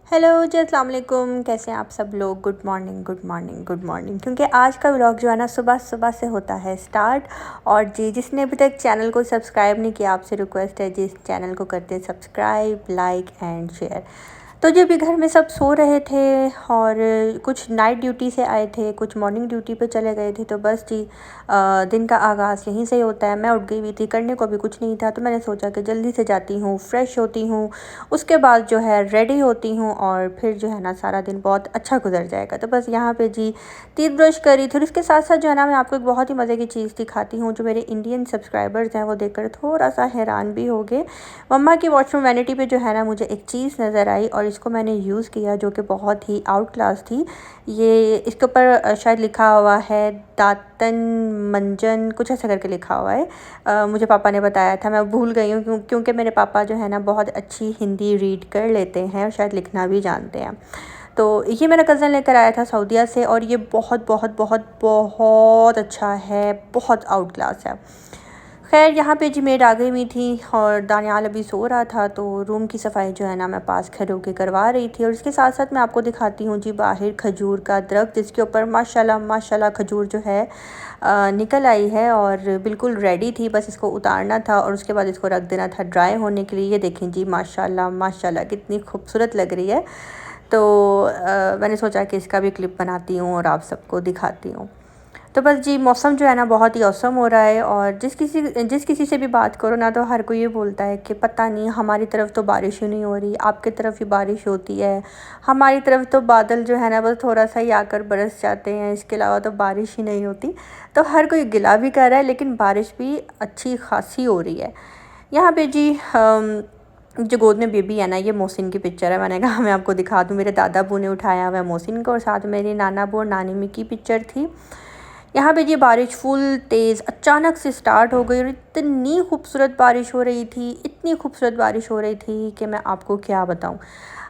Hello जी, अस्सलाम वालेकुम। कैसे हैं आप सब लोग? Good morning, good morning, good morning. क्योंकि आज का व्लॉग जो है ना सुबह सुबह से होता है स्टार्ट। और जी जिसने अभी तक चैनल को सब्सक्राइब नहीं किया, आपसे रिक्वेस्ट है जी इस चैनल को करते हैं सब्सक्राइब, लाइक एंड शेयर। तो जी अभी घर में सब सो रहे थे और कुछ नाइट ड्यूटी से आए थे, कुछ मॉर्निंग ड्यूटी पे चले गए थे। तो बस जी दिन का आगाज़ यहीं से ही होता है। मैं उठ गई हुई थी, करने को भी कुछ नहीं था, तो मैंने सोचा कि जल्दी से जाती हूँ, फ्रेश होती हूँ, उसके बाद जो है रेडी होती हूँ और फिर जो है ना सारा दिन बहुत अच्छा गुजर जाएगा। तो बस यहाँ पे जी टीथ ब्रश करी थी और इसके साथ साथ जो है ना मैं आपको एक बहुत ही मज़े की चीज़ दिखाती हूँ जो मेरे इंडियन सब्सक्राइबर्स हैं वो देखकर थोड़ा सा हैरान भी हो गए। मम्मा की वॉशरूम वैनिटी पे जो है ना मुझे एक चीज़ नज़र आई और इसको मैंने यूज़ किया जो कि बहुत ही आउट क्लास थी। ये इसके ऊपर शायद लिखा हुआ है दातन मंजन, कुछ ऐसा करके लिखा हुआ है। मुझे पापा ने बताया था, मैं भूल गई हूँ क्योंकि मेरे पापा जो है ना बहुत अच्छी हिंदी रीड कर लेते हैं और शायद लिखना भी जानते हैं। तो ये मेरा कज़न लेकर आया था सऊदीया से और ये बहुत बहुत बहुत बहुत अच्छा है, बहुत आउट क्लास है। खैर यहाँ पे जी मेड आ गई हुई थी और दानियाल अभी सो रहा था, तो रूम की सफाई जो है ना मैं पास खड़े होकर करवा रही थी। और इसके साथ साथ मैं आपको दिखाती हूँ जी बाहर खजूर का दरख्त जिसके ऊपर माशाल्लाह माशाल्लाह खजूर जो है निकल आई है और बिल्कुल रेडी थी। बस इसको उतारना था और उसके बाद इसको रख देना था ड्राई होने के लिए। ये देखें जी माशाल्लाह माशाल्लाह कितनी खूबसूरत लग रही है। तो मैंने सोचा कि इसका भी क्लिप बनाती हूँ और आप सबको दिखाती हूँ। तो बस जी मौसम जो है ना बहुत ही औसम हो रहा है और जिस किसी से भी बात करो ना तो हर कोई ये बोलता है कि पता नहीं हमारी तरफ तो बारिश ही नहीं हो रही, आपकी तरफ ही बारिश होती है, हमारी तरफ तो बादल जो है ना बस थोड़ा सा ही आकर बरस जाते हैं, इसके अलावा तो बारिश ही नहीं होती। तो हर कोई गिला भी कर रहा है लेकिन बारिश भी अच्छी खासी हो रही है यहाँ पे जी। जो गोद में बेबी है ना ये मोहसिन की पिक्चर है। मैंने कहा मैं आपको दिखा दूँ। मेरे दादा बू ने उठाया हुआ है मोहसिन को और साथ में मेरी नाना बू और नानी मी की पिक्चर थी। यहाँ पे ये बारिश फुल तेज़ अचानक से स्टार्ट हो गई और इतनी खूबसूरत बारिश हो रही थी, इतनी खूबसूरत बारिश हो रही थी कि मैं आपको क्या बताऊँ।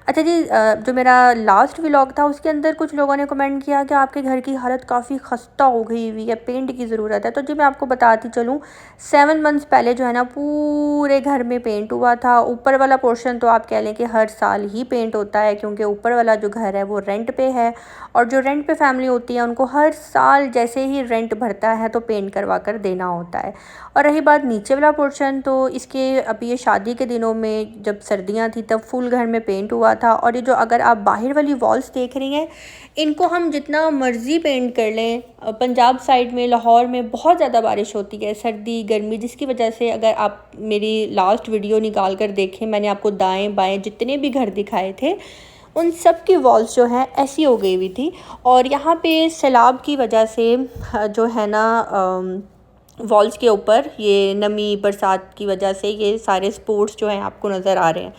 अच्छा जी जो मेरा लास्ट व्लॉग था उसके अंदर कुछ लोगों ने कमेंट किया कि आपके घर की हालत काफ़ी ख़स्ता हो गई हुई है, पेंट की ज़रूरत है। तो जी मैं आपको बताती चलूँ 7 मंथ्स पहले जो है ना पूरे घर में पेंट हुआ था। ऊपर वाला पोर्शन तो आप कह लें कि हर साल ही पेंट होता है क्योंकि ऊपर वाला जो घर है वो रेंट पे है और जो रेंट पे फैमिली होती है उनको हर साल जैसे ही रेंट भरता है तो पेंट करवा कर देना होता है। और रही बात नीचे वाला पोर्शन तो इसके अभी ये शादी के दिनों में जब सर्दियां थी तब फुल घर में पेंट हुआ था। और ये जो अगर आप बाहर वाली वॉल्स देख रही हैं इनको हम जितना मर्ज़ी पेंट कर लें, पंजाब साइड में लाहौर में बहुत ज़्यादा बारिश होती है, सर्दी गर्मी, जिसकी वजह से अगर आप मेरी लास्ट वीडियो निकाल कर देखें मैंने आपको दाएं बाएं जितने भी घर दिखाए थे उन सब की वॉल्स जो है ऐसी हो गई हुई थी। और यहाँ पे सैलाब की वजह से जो है ना वॉल्स के ऊपर ये नमी बरसात की वजह से ये सारे स्पोर्ट्स जो हैं आपको नज़र आ रहे हैं।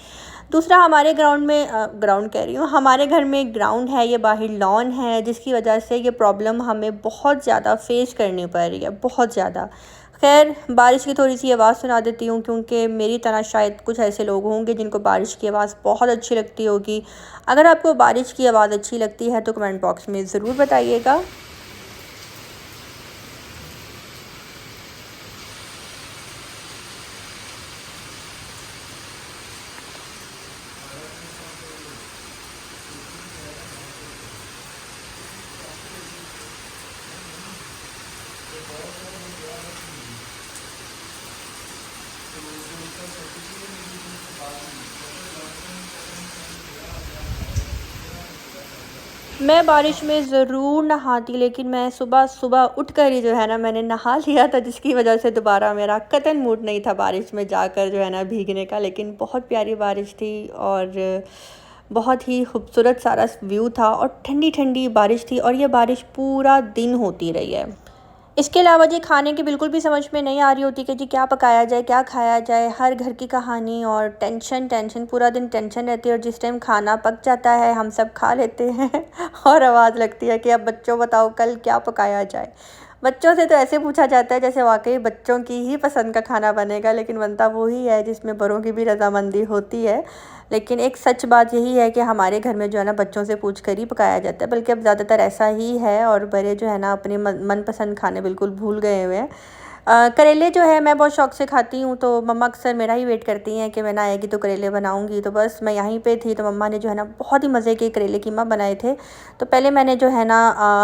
दूसरा हमारे ग्राउंड में ग्राउंड कह रही हूँ, हमारे घर में ग्राउंड है, ये बाहर लॉन है जिसकी वजह से ये प्रॉब्लम हमें बहुत ज़्यादा फेस करनी पड़ रही है, बहुत ज़्यादा। खैर बारिश की थोड़ी सी आवाज़ सुना देती हूँ क्योंकि मेरी तरह शायद कुछ ऐसे लोग होंगे जिनको बारिश की आवाज़ बहुत अच्छी लगती होगी। अगर आपको बारिश की आवाज़ अच्छी लगती है तो कमेंट बॉक्स में ज़रूर बताइएगा। मैं बारिश में ज़रूर नहाती लेकिन मैं सुबह सुबह उठकर ही जो है ना मैंने नहा लिया था जिसकी वजह से दोबारा मेरा कतई मूड नहीं था बारिश में जाकर जो है ना भीगने का। लेकिन बहुत प्यारी बारिश थी और बहुत ही खूबसूरत सारा व्यू था और ठंडी ठंडी बारिश थी और ये बारिश पूरा दिन होती रही है। इसके अलावा जी खाने की बिल्कुल भी समझ में नहीं आ रही होती कि जी क्या पकाया जाए, क्या खाया जाए। हर घर की कहानी और टेंशन टेंशन, पूरा दिन टेंशन रहती है और जिस टाइम खाना पक जाता है हम सब खा लेते हैं और आवाज़ लगती है कि अब बच्चों बताओ कल क्या पकाया जाए। बच्चों से तो ऐसे पूछा जाता है जैसे वाकई बच्चों की ही पसंद का खाना बनेगा, लेकिन बनता वही है जिसमें बड़ों की भी रजामंदी होती है। लेकिन एक सच बात यही है कि हमारे घर में जो है ना बच्चों से पूछ कर ही पकाया जाता है, बल्कि अब ज़्यादातर ऐसा ही है और बड़े जो है ना अपने मनपसंद खाने बिल्कुल भूल गए हुए हैं। करेले जो है मैं बहुत शौक़ से खाती हूँ, तो मम्मा अक्सर मेरा ही वेट करती हैं कि मैं ना आएगी तो करेले बनाऊँगी। तो बस मैं यहीं पे थी, तो मम्मा ने जो है ना बहुत ही मज़े के करेले कीमा बनाए थे। तो पहले मैंने जो है ना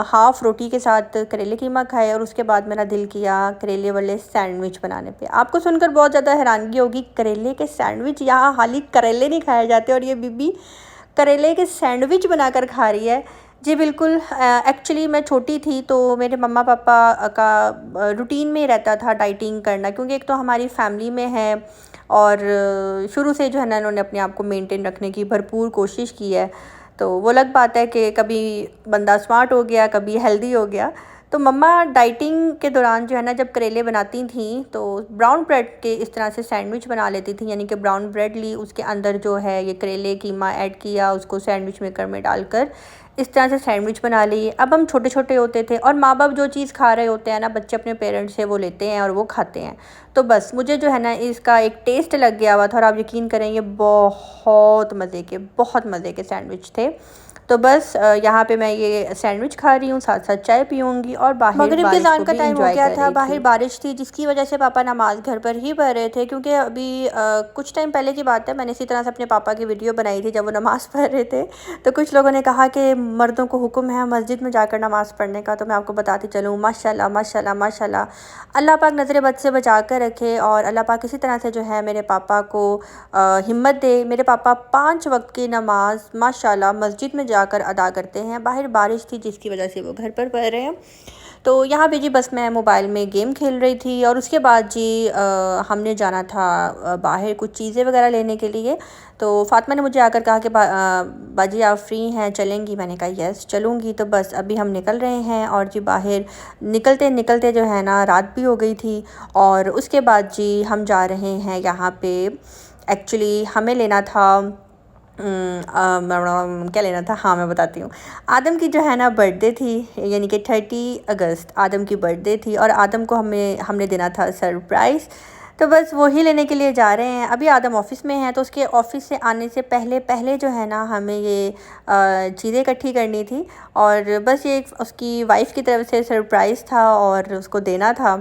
हाफ़ रोटी के साथ करेले कीमा खाए, और उसके बाद मेरा दिल किया करेले वाले सैंडविच बनाने पे। आपको सुनकर बहुत ज़्यादा हैरानगी होगी, करेले के सैंडविच, यहाँ खाली करेले नहीं खाए जाते और ये बीबी करेले के सैंडविच बनाकर खा रही है। जी बिल्कुल। एक्चुअली मैं छोटी थी तो मेरे मम्मा पापा का रूटीन में रहता था डाइटिंग करना, क्योंकि एक तो हमारी फैमिली में है और शुरू से जो है ना इन्होंने अपने आप को मेंटेन रखने की भरपूर कोशिश की है। तो वो अलग बात है कि कभी बंदा स्मार्ट हो गया, कभी हेल्दी हो गया। तो मम्मा डाइटिंग के दौरान जो है ना जब करेले बनाती थी तो ब्राउन ब्रेड के इस तरह से सैंडविच बना लेती थी, यानी कि ब्राउन ब्रेड ली, उसके अंदर जो है ये करेले कीमा ऐड किया, उसको सैंडविच मेकर में डालकर इस तरह से सैंडविच बना ली। अब हम छोटे छोटे होते थे और माँ बाप जो चीज़ खा रहे होते हैं ना, बच्चे अपने पेरेंट्स से वो लेते हैं और वो खाते हैं। तो बस मुझे जो है ना इसका एक टेस्ट लग गया हुआ था, और आप यकीन करें ये बहुत मज़े के सैंडविच थे। तो बस यहाँ पे मैं ये सैंडविच खा रही हूँ, साथ साथ चाय पीऊँगी, और बाहर मगरिब के अज़ान का टाइम हो गया था, बाहर बारिश थी जिसकी वजह से पापा नमाज़ घर पर ही पढ़ रहे थे। क्योंकि अभी कुछ टाइम पहले की बात है, मैंने इसी तरह से अपने पापा की वीडियो बनाई थी जब वो नमाज़ पढ़ रहे थे। तो कुछ लोगों ने कहा कि मर्दों को हुक्म है मस्जिद में जाकर नमाज़ पढ़ने का, तो मैं आपको बताती चलूँ, माशाल्लाह माशाल्लाह माशाल्लाह, अल्लाह पाक नज़र बद से बचा कर रखे, और अल्लाह पाक इसी तरह से जो है मेरे पापा को हिम्मत दे। मेरे पापा 5 वक्त की नमाज माशाल्लाह मस्जिद में जाकर अदा करते हैं। बाहर बारिश थी जिसकी वजह से वो घर पर पढ़ रहे हैं। तो यहाँ पे जी बस मैं मोबाइल में गेम खेल रही थी, और उसके बाद जी हमने जाना था बाहर कुछ चीज़ें वगैरह लेने के लिए। तो फ़ातिमा ने मुझे आकर कहा कि बाजी आप फ्री हैं, चलेंगी? मैंने कहा यस चलूँगी। तो बस अभी हम निकल रहे हैं, और जी बाहर निकलते निकलते जो है ना रात भी हो गई थी। और उसके बाद जी हम जा रहे हैं यहाँ पे, एक्चुअली हमें लेना था क्या लेना था, हाँ मैं बताती हूँ। आदम की जो है ना बर्थडे थी, यानी कि 30 अगस्त आदम की बर्थडे थी, और आदम को हमने देना था सरप्राइज़। तो बस वही लेने के लिए जा रहे हैं। अभी आदम ऑफ़िस में है, तो उसके ऑफ़िस से आने से पहले पहले जो है ना हमें ये चीज़ें इकट्ठी करनी थी, और बस ये उसकी वाइफ़ की तरफ से सरप्राइज़ था और उसको देना था।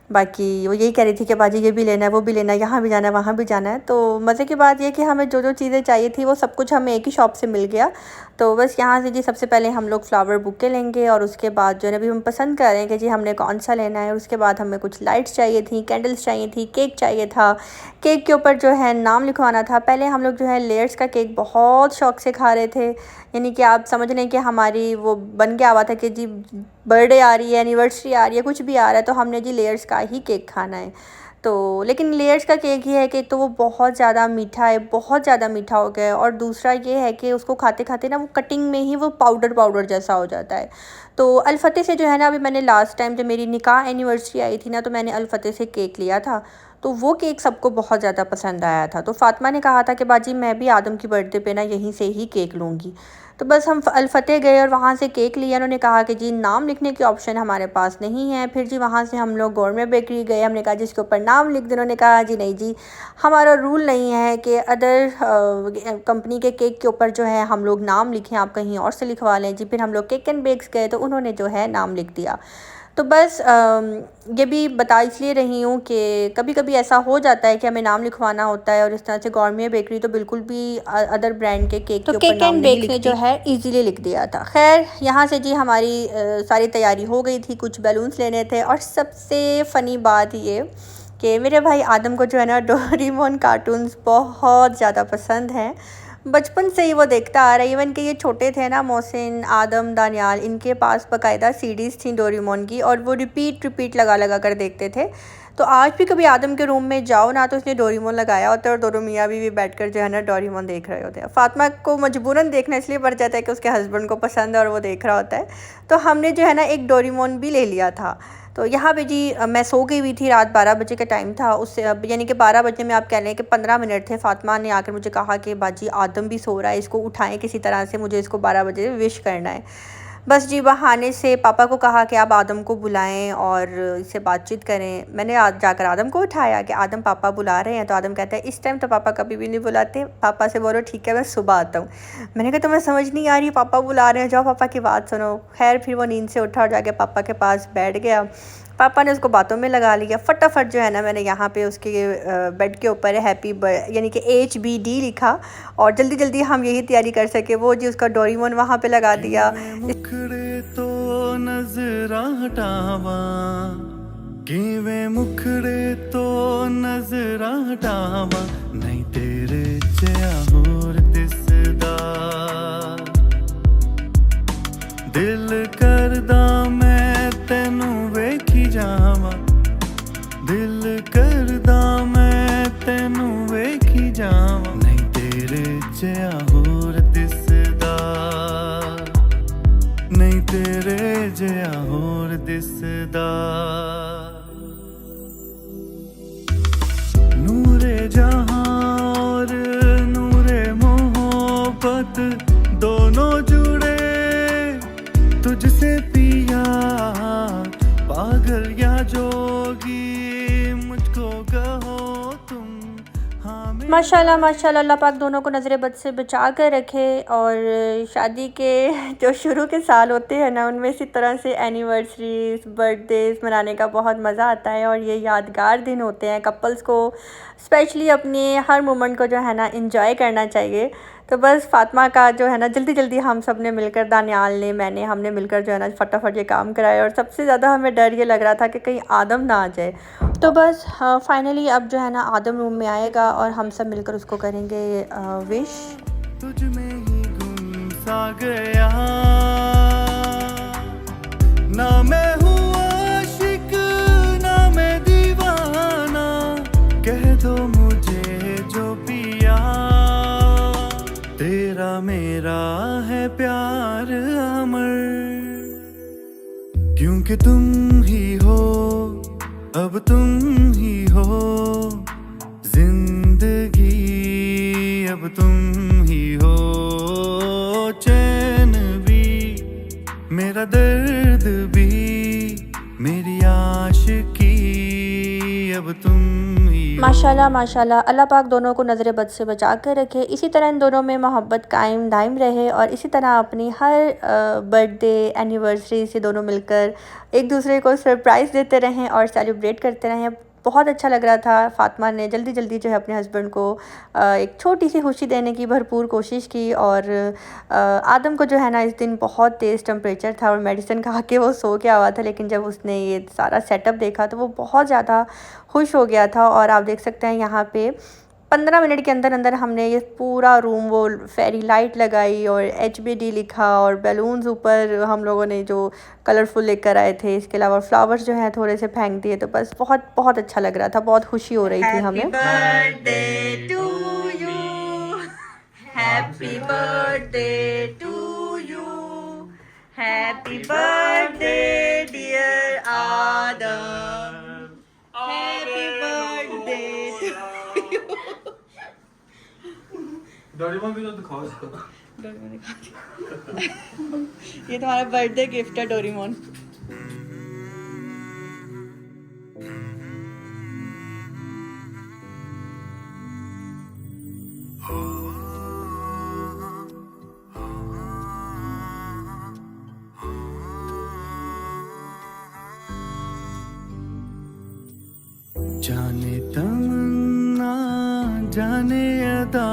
बाकी वो यही कह रही थी कि बाजी ये भी लेना है, वो भी लेना है, यहाँ भी जाना है, वहाँ भी जाना है। तो मज़े की बात ये कि हमें जो जो चीज़ें चाहिए थी वो सब कुछ हमें एक ही शॉप से मिल गया। तो बस यहाँ से जी सबसे पहले हम लोग फ्लावर बुके लेंगे, और उसके बाद जो है अभी हम पसंद कर रहे हैं कि जी हमने कौन सा लेना है। उसके बाद हमें कुछ लाइट्स चाहिए थी, कैंडल्स चाहिए थी, केक चाहिए था। केक के ऊपर जो है नाम लिखवाना था। पहले हम लोग जो है लेयर्स का केक बहुत शौक़ से खा रहे थे, यानी कि आप समझ लें कि हमारी वो बन गया हुआ था कि जी बर्थडे आ रही है, एनिवर्सरी आ रही है, कुछ भी आ रहा है तो हमने जी लेयर्स का ही केक खाना है। तो लेकिन लेयर्स का केक ये है कि तो वो बहुत ज़्यादा मीठा है, बहुत ज़्यादा मीठा हो गया है, और दूसरा ये है कि उसको खाते खाते ना वो कटिंग में ही वो पाउडर जैसा हो जाता है। तो अल-फतेह से जो है ना, अभी मैंने लास्ट टाइम जब मेरी निकाह एनिवर्सरी आई थी ना, तो मैंने अल-फतेह से केक लिया था, तो वो केक सबको बहुत ज़्यादा पसंद आया था। तो फ़ातिमा ने कहा था कि बाजी मैं भी आदम की बर्थडे पे ना यहीं से ही केक लूँगी। तो बस हम अल-फतेह गए और वहाँ से केक लिया। उन्होंने कहा कि जी नाम लिखने की ऑप्शन हमारे पास नहीं है। फिर जी वहाँ से हम लोग गौरमेंट बेकरी गए। हमने कहा जिसके ऊपर नाम लिख दे। उन्होंने कहा जी नहीं जी, हमारा रूल नहीं है कि अदर कंपनी के केक के ऊपर जो है हम लोग नाम लिखें, आप कहीं और से लिखवा लें। जी फिर हम लोग केक एंड बेक्स गए तो उन्होंने जो है नाम लिख दिया। तो बस ये भी बता इसलिए रही हूँ कि कभी कभी ऐसा हो जाता है कि हमें नाम लिखवाना होता है, और इस तरह से गौरमेंट बेकरी तो बिल्कुल भी अदर ब्रांड के केक के ऊपर नाम नहीं लिखती। ने जो है इजीली लिख दिया था। खैर यहाँ से जी हमारी सारी तैयारी हो गई थी, कुछ बैलून्स लेने थे, और सबसे फ़नी बात ये कि मेरे भाई आदम को जो है ना डोरेमोन कार्टून्स बहुत ज़्यादा पसंद हैं। बचपन से ही वो देखता आ रहा है। इवन कि ये छोटे थे ना, मोहसिन, आदम, दानियाल, इनके पास बाकायदा सीडीज़ थी डोरेमोन की, और वो रिपीट लगा लगा कर देखते थे। तो आज भी कभी आदम के रूम में जाओ ना, तो उसने डोरेमोन लगाया होता है, और दोनों मियाँ बीवी बैठकर जो है ना डोरेमोन देख रहे होते हैं। फ़ातिमा को मजबूरन देखना इसलिए पड़ जाता है कि उसके हस्बैंड को पसंद है और वो देख रहा होता है। तो हमने जो है ना एक डोरेमोन भी ले लिया था। तो यहाँ पे जी मैं सो गई हुई थी, रात 12 बजे का टाइम था। उससे अब यानी कि 12 बजे में आप कह लें कि 15 मिनट थे। फ़ातिमा ने आकर मुझे कहा कि बाजी आदम भी सो रहा है, इसको उठाएं किसी तरह से, मुझे इसको 12 बजे विश करना है। बस जी बहाने से पापा को कहा कि आप आदम को बुलाएं और इससे बातचीत करें। मैंने आज जाकर आदम को उठाया कि आदम पापा बुला रहे हैं। तो आदम कहता है इस टाइम तो पापा कभी भी नहीं बुलाते, पापा से बोलो ठीक है मैं सुबह आता हूँ। मैंने कहा तुम्हें समझ नहीं आ रही, पापा बुला रहे हैं, जाओ पापा की बात सुनो। खैर फिर वो नींद से उठा और जाके पापा के पास बैठ गया। पापा ने उसको बातों में लगा लिया। फटाफट जो है ना मैंने यहाँ पे उसके बेड के ऊपर हैप्पी यानी कि HBD लिखा और जल्दी जल्दी हम यही तैयारी कर सके। वो जी उसका डोरेमोन वहाँ पे लगा दिया। मुखड़े तो नजरा हटावा, किवें मुखड़े तो नजरा हटावा, नहीं तेरे जिया होर दिसदा, दिल करदा मैं तेनू वेखी जावा, दिल करदा मैं तेनू वेखी जावा, नहीं तेरे जिया होर दिसदा, नहीं तेरे जिया होर दिसदा। नूरे जहां और नूरे मोहब्बत दोनों जुड़े तुझसे पिया, पागल या जोगी मुझको कहो तुम। माशाल्लाह माशाल्लाह, अल्लाह पाक दोनों को नज़र बद से बचा कर रखे। और शादी के जो शुरू के साल होते हैं ना, उनमें इसी तरह से एनिवर्सरीज़ बर्थडेज़ मनाने का बहुत मज़ा आता है और ये यादगार दिन होते हैं। कपल्स को स्पेशली अपने हर मोमेंट को जो है ना इंजॉय करना चाहिए। तो बस फ़ातिमा का जो है ना जल्दी जल्दी हम सब ने मिलकर, दानियाल ने, मैंने, हमने मिलकर जो है ना फटाफट ये काम कराया। और सबसे ज़्यादा हमें डर ये लग रहा था कि कहीं आदम ना आ जाए। तो बस फाइनली अब जो है ना आदम रूम में आएगा और हम सब मिलकर उसको करेंगे विश। तुझ में ही गुम सा गया, ना मैं हूँ आशिक ना मैं दीवाना, कह दो मुझे जो पिया, तेरा मेरा है प्यार अमर, क्योंकि तुम ही हो, अब तुम ही हो जिंदगी, अब तुम ही हो चैन भी, मेरा दर्द भी, मेरी आशिकी, अब तुम ही हो। माशाल्लाह माशाल्लाह, अल्लाह पाक दोनों को नज़र बद से बचा कर रखे। इसी तरह इन दोनों में मोहब्बत कायम दायम रहे और इसी तरह अपनी हर बर्थडे एनिवर्सरी से दोनों मिलकर एक दूसरे को सरप्राइज़ देते रहें और सेलिब्रेट करते रहें। बहुत अच्छा लग रहा था। फ़ातिमा ने जल्दी जल्दी जो है अपने हस्बैंड को एक छोटी सी खुशी देने की भरपूर कोशिश की। और आदम को जो है ना इस दिन बहुत तेज़ टेम्परेचर था और मेडिसिन खा के वो सो गया हुआ था, लेकिन जब उसने ये सारा सेटअप देखा तो वो बहुत ज़्यादा खुश हो गया था। और आप देख सकते हैं यहाँ पे 15 मिनट के अंदर अंदर हमने ये पूरा रूम वो फेरी लाइट लगाई और HBD लिखा और बैलून्स ऊपर हम लोगों ने जो कलरफुल लेकर आए थे, इसके अलावा फ्लावर्स जो हैं थोड़े से फेंक दिए। तो बस बहुत बहुत अच्छा लग रहा था, बहुत खुशी हो रही थी हमें। Happy birthday to you, happy birthday to you, happy birthday dear Adam, happy birthday to you. Doraemon भी तो दिखाओ इसको। डोरेमोन दिखा ये तुम्हारा बर्थडे गिफ्ट है डोरेमोन। जाने तमन्ना जाने अदा,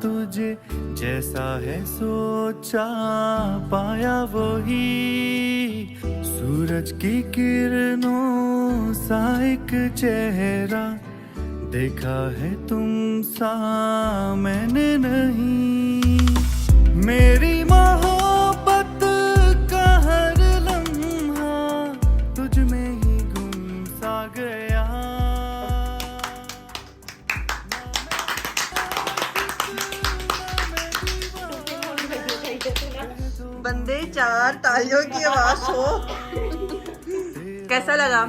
तुझे जैसा है सोचा पाया वही, सूरज की किरणों सा एक चेहरा देखा है तुम सा मैंने नहीं, मेरी मोहब्बत का हर लम्हा तुझ में ही गुम सा गया। बंदे चार तालियों की आवाज हो। कैसा लगा,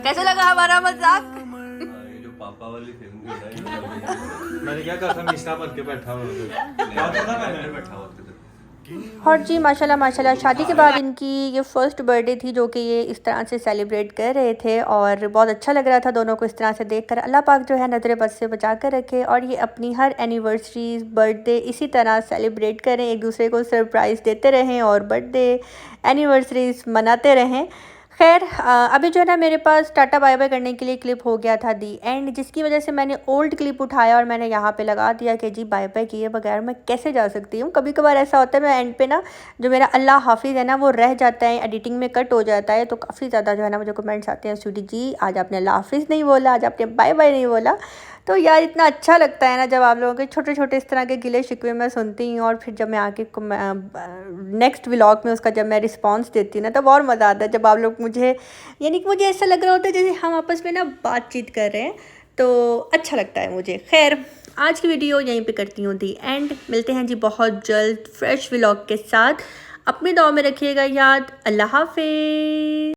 कैसा लगा हमारा मजाक? जो पापा वाली फिल्म मैंने क्या कहा था, मिश्रा बन के बैठा हूँ बैठा हूँ। और जी माशाल्लाह माशाल्लाह, शादी के बाद इनकी ये फ़र्स्ट बर्थडे थी जो कि ये इस तरह से सेलिब्रेट कर रहे थे और बहुत अच्छा लग रहा था दोनों को इस तरह से देखकर। अल्लाह पाक जो है नज़र बद से बचा कर रखे और ये अपनी हर एनिवर्सरीज़ बर्थडे इसी तरह सेलिब्रेट करें, एक दूसरे को सरप्राइज़ देते रहें और बर्थडे एनिवर्सरीज़ मनाते रहें। खैर अभी जो है ना मेरे पास टाटा बाय बाय करने के लिए क्लिप हो गया था दी एंड, जिसकी वजह से मैंने ओल्ड क्लिप उठाया और मैंने यहाँ पे लगा दिया कि जी बाय बाय किए बगैर मैं कैसे जा सकती हूँ। कभी कभार ऐसा होता है मैं एंड पे ना जो मेरा अल्लाह हाफिज़ है ना वो रह जाता है, एडिटिंग में कट हो जाता है, तो काफ़ी ज़्यादा जो है ना मुझे कमेंट्स आते हैं, स्वीटी जी आज आपने अल्लाह हाफिज़ नहीं बोला, आज आपने बाय बाय नहीं बोला। तो यार इतना अच्छा लगता है ना जब आप लोगों के छोटे छोटे इस तरह के गिले शिकवे मैं सुनती हूँ, और फिर जब मैं आके नेक्स्ट व्लॉग में उसका जब मैं रिस्पांस देती हूँ ना तब और मज़ा आता है, जब आप लोग मुझे यानी कि मुझे ऐसा लग रहा होता है जैसे हम आपस में ना बातचीत कर रहे हैं, तो अच्छा लगता है मुझे। खैर आज की वीडियो यहीं पे करती हूँ दी एंड, मिलते हैं जी बहुत जल्द फ्रेश व्लॉग के साथ। अपनी दुआ में रखिएगा याद। अल्लाह हाफिज़।